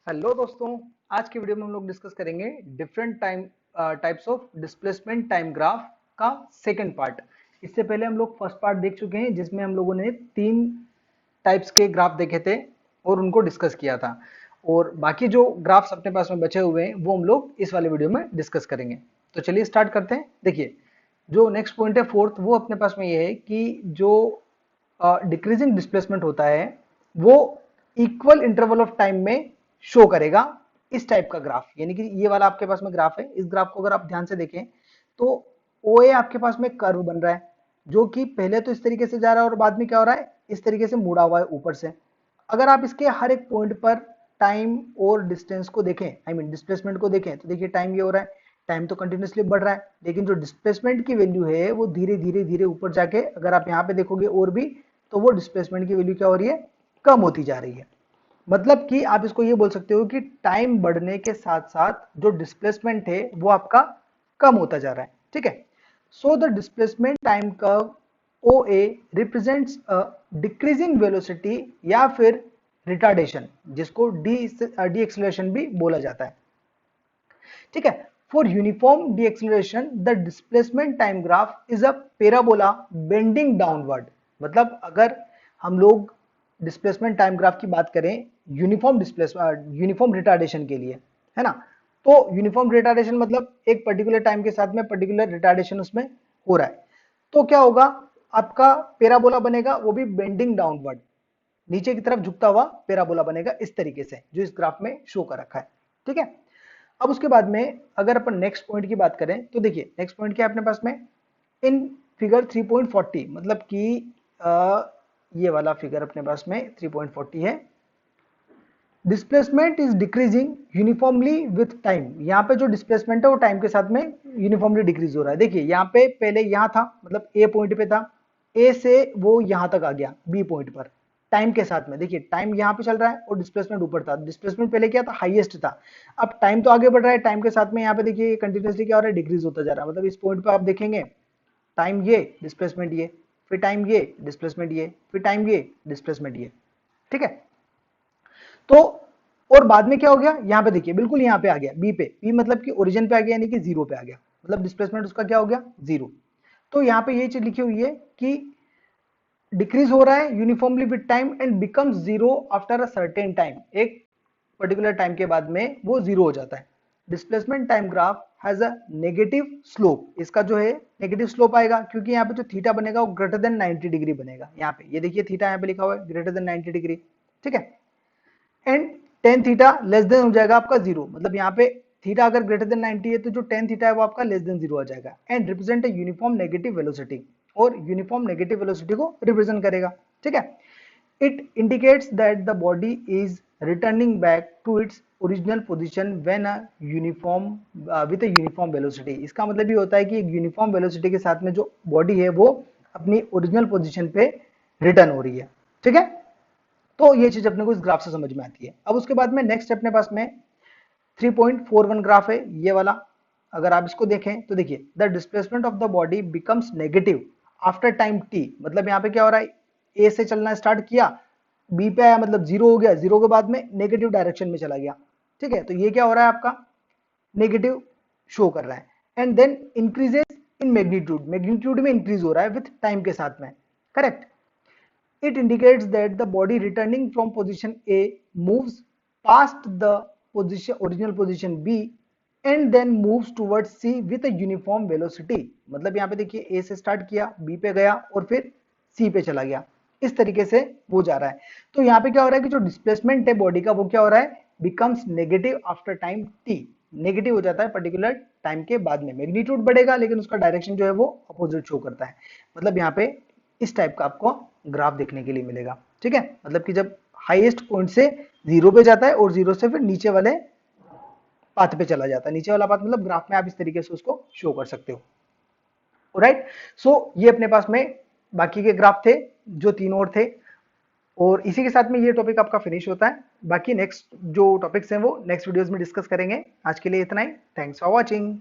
Hello दोस्तों। आज की वीडियो में हम लोग डिस्कस करेंगे different types of displacement time graph का सेकंड पार्ट। इससे पहले हम लोग फर्स्ट पार्ट देख चुके हैं जिसमें हम लोगों ने तीन टाइप्स के ग्राफ देखे थे और उनको डिस्कस किया था। और बाकी जो ग्राफ्स अपने पास में बचे हुए हैं वो हम लोग इस वाले वीडियो में डिस्कस करेंगे। तो चलिए स्टार्ट करते हैं। देखिए, जो नेक्स्ट पॉइंट है फोर्थ, वो अपने पास में ये है कि जो डिक्रीजिंग डिस्प्लेसमेंट होता है वो इक्वल इंटरवल ऑफ टाइम में शो करेगा इस टाइप का ग्राफ। यानी कि ये वाला आपके पास में ग्राफ है। इस ग्राफ को अगर आप ध्यान से देखें तो ओ ए आपके पास में कर्व बन रहा है जो कि पहले तो इस तरीके से जा रहा है और बाद में क्या हो रहा है, इस तरीके से मुड़ा हुआ है ऊपर से। अगर आप इसके हर एक पॉइंट पर टाइम और डिस्टेंस को देखें, आई मीन डिस्प्लेसमेंट को देखें, तो देखिए टाइम ये हो रहा है, टाइम तो कंटिन्यूसली बढ़ रहा है, लेकिन जो डिस्प्लेसमेंट की वैल्यू है वो धीरे धीरे धीरे ऊपर जाके अगर आप यहाँ पे देखोगे और भी, तो वो डिस्प्लेसमेंट की वैल्यू क्या हो रही है, कम होती जा रही है। मतलब कि आप इसको ये बोल सकते हो कि टाइम बढ़ने के साथ साथ जो डिस्प्लेसमेंट है वो आपका कम होता जा रहा है। ठीक है। So the displacement time curve O A represents a decreasing velocity या फिर रिटार्डेशन, जिसको डी एक्सेलरेशन भी बोला जाता है। ठीक है। For uniform D acceleration the displacement time graph is a parabola bending downward. मतलब अगर हम लोग डिस्प्लेसमेंट टाइम ग्राफ की बात करें यूनिफॉर्म रिटार्डेशन के लिए, है ना, तो यूनिफॉर्म रिटार्डेशन मतलब एक पर्टिकुलर टाइम के साथ में पर्टिकुलर रिटार्डेशन उसमें हो रहा है, तो क्या होगा, आपका पैराबोला बनेगा, वो भी बेंडिंग डाउनवर्ड, नीचे की तरफ झुकता हुआ पैराबोला बनेगा इस तरीके से जो इस ग्राफ में शो कर रखा है। ठीक है। अब उसके बाद में अगर अपन नेक्स्ट पॉइंट की बात करें तो देखिए नेक्स्ट पॉइंट क्या है अपने पास में, इन फिगर 3.40, मतलब कि ये वाला फिगर अपने पास में 3.40 है। Displacement is decreasing uniformly with time. यहाँ पे जो डिस्प्लेसमेंट है वो टाइम के साथ में यूनिफॉर्मली डिक्रीज हो रहा है। देखिए यहाँ पे पहले यहाँ था, मतलब ए पॉइंट पे था, ए से वो यहाँ तक आ गया बी पॉइंट पर टाइम के साथ में। देखिए टाइम यहाँ पे चल रहा है और डिस्प्लेसमेंट ऊपर था। डिस्प्लेसमेंट पहले क्या था, हाईएस्ट था। अब टाइम तो आगे बढ़ रहा है, टाइम के साथ में यहाँ पे देखिए कंटिन्यूसली क्या हो रहा है, डिक्रीज होता जा रहा है। मतलब इस पॉइंट पे आप देखेंगे टाइम ये, डिस्प्लेसमेंट ये, फिर टाइम ये, डिस्प्लेसमेंट ये, फिर टाइम ये, डिस्प्लेसमेंट ये। ठीक है। तो और बाद में क्या हो गया, यहाँ पे देखिए बिल्कुल यहाँ पे आ गया बी पे, बी मतलब कि ओरिजिन पे आ गया, यानी कि जीरो पे आ गया, मतलब डिस्प्लेसमेंट उसका क्या हो गया, जीरो। तो यहाँ पे ये चीज लिखी हुई है कि डिक्रीज हो रहा है uniformly with time and becomes zero after a certain time. एक पर्टिकुलर टाइम के बाद में वो जीरो हो जाता है। Displacement time graph has a negative slope. इसका जो है नेगेटिव स्लोप आएगा क्योंकि यहाँ पे जो थीटा बनेगा वो ग्रेटर देन 90 डिग्री बनेगा। यहाँ पे ये देखिए थीटा यहाँ पे लिखा हुआ है ग्रेटर देन 90 डिग्री। ठीक है। And tan theta less than हो जाएगा आपका जीरो, मतलब यहाँ पे थीटा अगर ग्रेटर देन 90 है तो जो टेन थीटा है वो आपका लेस देन जीरो आ जाएगा। And represent a uniform negative velocity, और यूनिफॉर्म नेगेटिव वेलोसिटी को रिप्रेजेंट करेगा। ठीक है। It indicates that the body is returning back to its original position when a uniform with a uniform velocity. इसका मतलब ये होता है कि एक यूनिफॉर्म वेलोसिटी के साथ में जो बॉडी है वो अपनी ओरिजिनल पोजिशन पे रिटर्न हो रही है। ठीक है। तो ये चीज अपने को इस ग्राफ से समझ में आती है। अब उसके बाद में नेक्स्ट अपने पास में 3.41 ग्राफ है ये वाला। अगर आप इसको देखें तो देखिए the displacement of the body becomes negative after time T. मतलब यहाँ पे क्या हो रहा है, ए से चलना स्टार्ट किया, बी पे आया, मतलब जीरो हो गया, जीरो के बाद में नेगेटिव डायरेक्शन में चला गया। ठीक है। तो ये क्या हो रहा है, आपका नेगेटिव शो कर रहा है। And then increases in magnitude, magnitude में इंक्रीज हो रहा है विथ टाइम के साथ में। Correct. It indicates that the body returning from position A moves past the original position B and then moves towards C with a uniform velocity। मतलब यहाँ पे देखिए A से स्टार्ट किया, B पे गया और फिर C पे चला गया, इस तरीके से वो जा रहा है। तो यहाँ पे क्या हो रहा है कि जो डिस्प्लेसमेंट है बॉडी का वो क्या हो रहा है, becomes negative after time T। Negative हो जाता है पर्टिकुलर टाइम के बाद में। मैग्नीट्यूड बढ़ेगा लेकिन उसका डायरेक्शन जो है वो अपोजिट शो करता है। मतलब यहाँ पे इस टाइप का आपको ग्राफ देखने के लिए मिलेगा। ठीक है। मतलब कि जब हाईएस्ट पॉइंट से जीरो पे जाता है और जीरो से फिर नीचे वाले पाथ पे चला जाता है। नीचे वाला पाथ मतलब ग्राफ में आप इस तरीके से उसको शो कर सकते हो। राइट। सो ये अपने पास में बाकी के ग्राफ थे जो तीन और थे, और इसी के साथ में ये टॉपिक आपका फिनिश होता है। बाकी नेक्स्ट जो टॉपिक्स हैं वो नेक्स्ट वीडियोस में डिस्कस करेंगे। आज के लिए इतना ही। Thanks for watching.